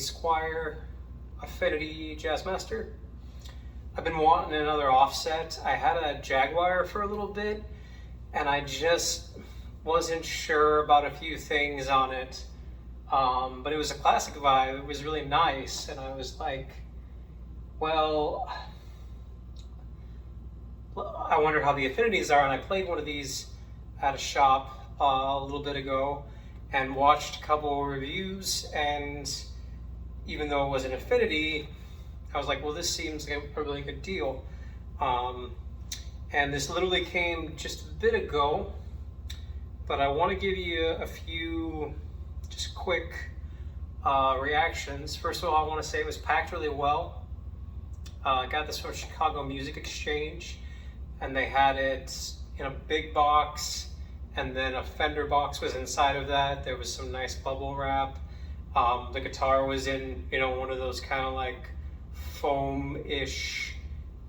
Squier Affinity Jazzmaster. I've been wanting another offset. I had a Jaguar for a little bit, and I just wasn't sure about a few things on it. But it was a classic vibe. It was really nice, and I was like, well, I wonder how the affinities are. And I played one of these at a shop a little bit ago and watched a couple of reviews, and even though it was an affinity, I was like, well, this seems like a really good deal. And this literally came just a bit ago, but I want to give you a few just quick reactions. First of all, I want to say it was packed really well. I got this from Chicago Music Exchange, and they had it in a big box, and then a Fender box was inside of that. There was some nice bubble wrap. The guitar was in, one of those kind of like foam-ish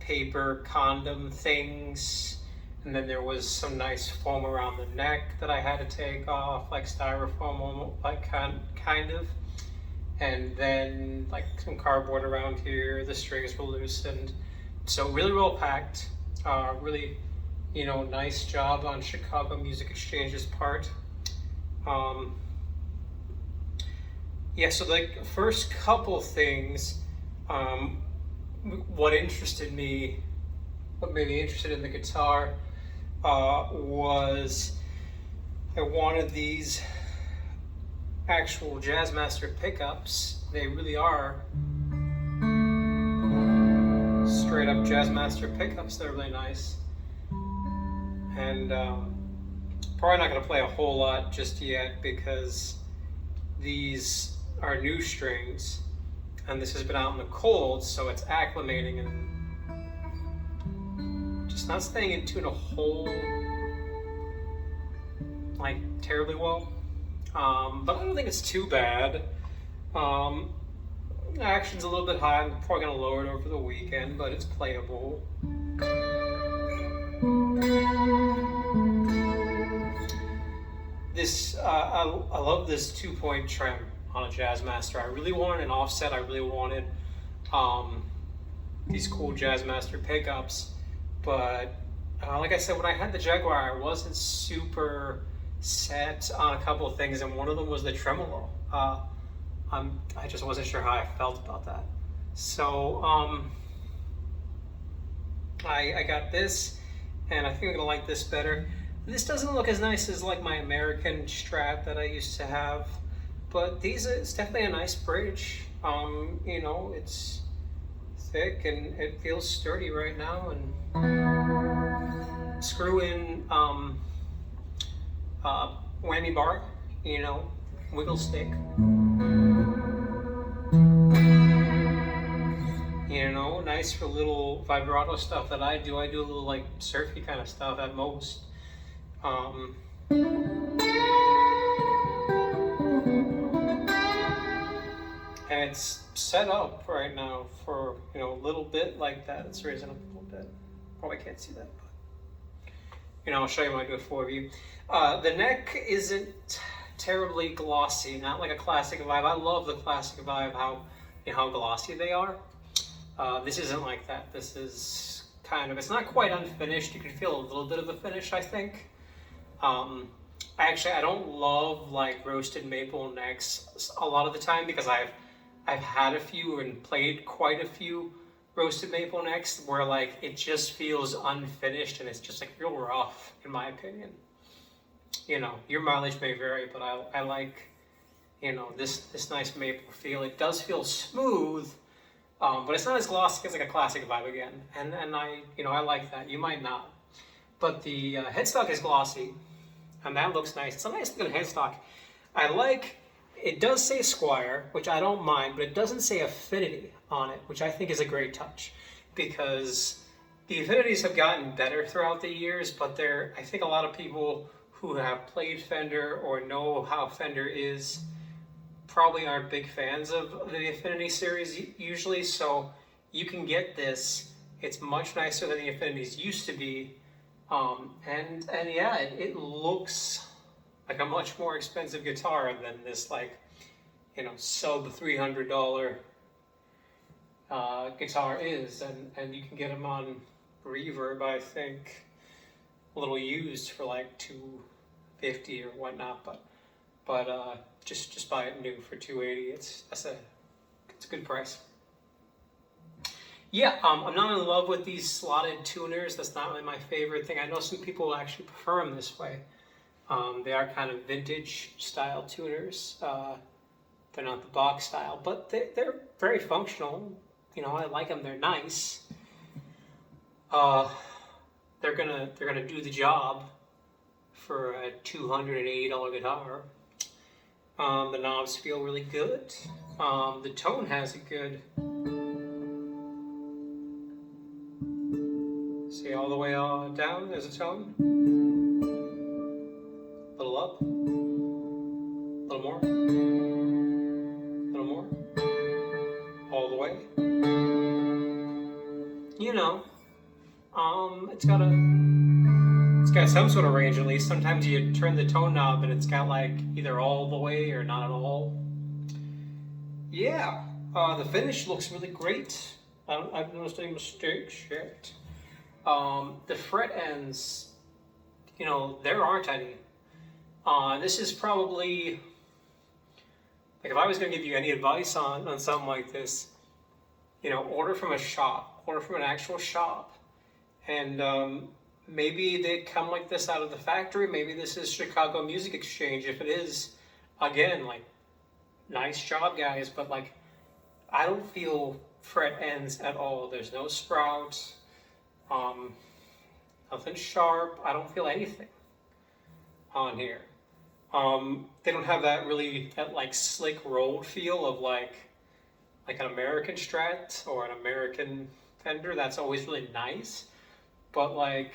paper condom things. And then there was some nice foam around the neck that I had to take off, like styrofoam, like kind of. And then like some cardboard around here. The strings were loosened. So really well packed. Really, nice job on Chicago Music Exchange's part. Yeah, so like first couple things, what interested me, what made me interested in the guitar was I wanted these actual Jazzmaster pickups. They really are straight up Jazzmaster pickups. They're really nice. And probably not going to play a whole lot just yet because these are new strings, and this has been out in the cold, so it's acclimating and just not staying in tune a whole like terribly well. But I don't think it's too bad. Action's a little bit high. I'm probably gonna lower it over the weekend, but it's playable. This I love this 2-point trem on a Jazzmaster. I really wanted an offset. I really wanted these cool Jazzmaster pickups, but like I said, when I had the Jaguar, I wasn't super set on a couple of things, and one of them was the tremolo. I just wasn't sure how I felt about that. So I got this, and I think I'm gonna like this better. This doesn't look as nice as like my American Strat that I used to have, but it's definitely a nice bridge. It's thick and it feels sturdy right now. And screw in whammy bar, wiggle stick. Nice for little vibrato stuff that I do. I do a little like surfy kind of stuff at most. And it's set up right now for a little bit like that. It's raising up a little bit. Probably can't see that, but I'll show you when I do a 4-view. The neck isn't terribly glossy, not like a classic vibe. I love the classic vibe, how glossy they are. This isn't like that. This is it's not quite unfinished. You can feel a little bit of a finish, I think. Actually, I don't love like roasted maple necks a lot of the time because I've had a few and played quite a few roasted maple necks where like it just feels unfinished and it's just like real rough, in my opinion. Your mileage may vary, but I like this nice maple feel. It does feel smooth, but it's not as glossy as like a classic vibe again, and I like that. You might not, but the headstock is glossy, and that looks nice. It's a nice looking headstock. It does say Squier, which I don't mind, but it doesn't say Affinity on it, which I think is a great touch, because the affinities have gotten better throughout the years, but I think a lot of people who have played Fender or know how Fender is probably aren't big fans of the Affinity series usually, so you can get this. It's much nicer than the Affinities used to be, and yeah, it looks like a much more expensive guitar than this like you know, sub $300 guitar is, and you can get them on Reverb, I think, a little used for like $250 or whatnot, but just buy it new for $280. It's a good price. Yeah, I'm not in love with these slotted tuners. That's not really my favorite thing. I know some people actually prefer them this way. They are kind of vintage style tuners. They're not the box style, but they're very functional. You know, I like them. They're nice. They're gonna do the job for a $280 guitar. The knobs feel really good. The tone has a good. See, all the way down, there's a tone. A little up. A little more. A little more. All the way. You know, it's got some sort of range at least. Sometimes you turn the tone knob and it's got like either all the way or not at all. Yeah, the finish looks really great. I haven't noticed any mistakes yet. The fret ends, you know, there aren't any. This is probably, like, if I was going to give you any advice on something like this, you know, order from a shop, order from an actual shop, and maybe they come like this out of the factory. Maybe this is Chicago Music Exchange. If it is, again, like, nice job, guys, but like, I don't feel fret ends at all. There's no sprouts. Nothing sharp. I don't feel anything on here. They don't have that like slick rolled feel of like an American Strat or an American Fender. That's always really nice. But like,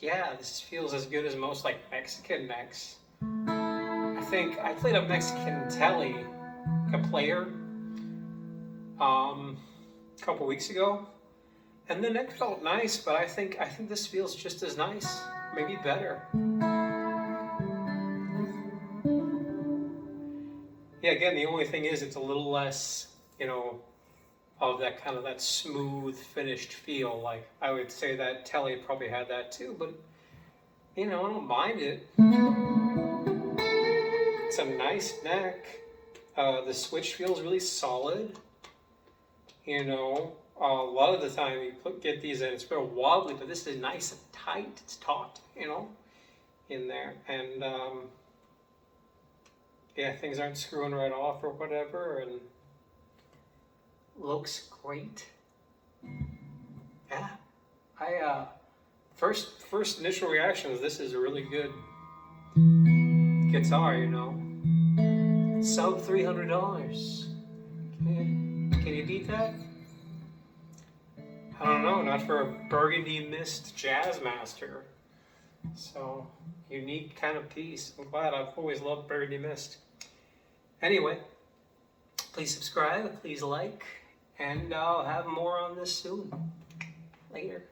yeah, this feels as good as most like Mexican necks. I think I played a Mexican Telly, a player, a couple weeks ago. And the neck felt nice, but I think this feels just as nice, maybe better. Yeah, again, the only thing is it's a little less, you know, of that kind of that smooth finished feel. Like, I would say that Telly probably had that too, but you know, I don't mind it. It's a nice neck. The switch feels really solid. You know, a lot of the time you get these and it's real wobbly, but this is nice and tight. It's taut, you know, in there. And yeah, things aren't screwing right off or whatever, and looks great. Yeah, first initial reaction is this is a really good guitar, you know. Sub $300. Can you beat that? I don't know, not for a Burgundy Mist Jazzmaster. So, unique kind of piece. I'm glad. I've always loved Burgundy Mist. Anyway, please subscribe, please like, and I'll have more on this soon. Later.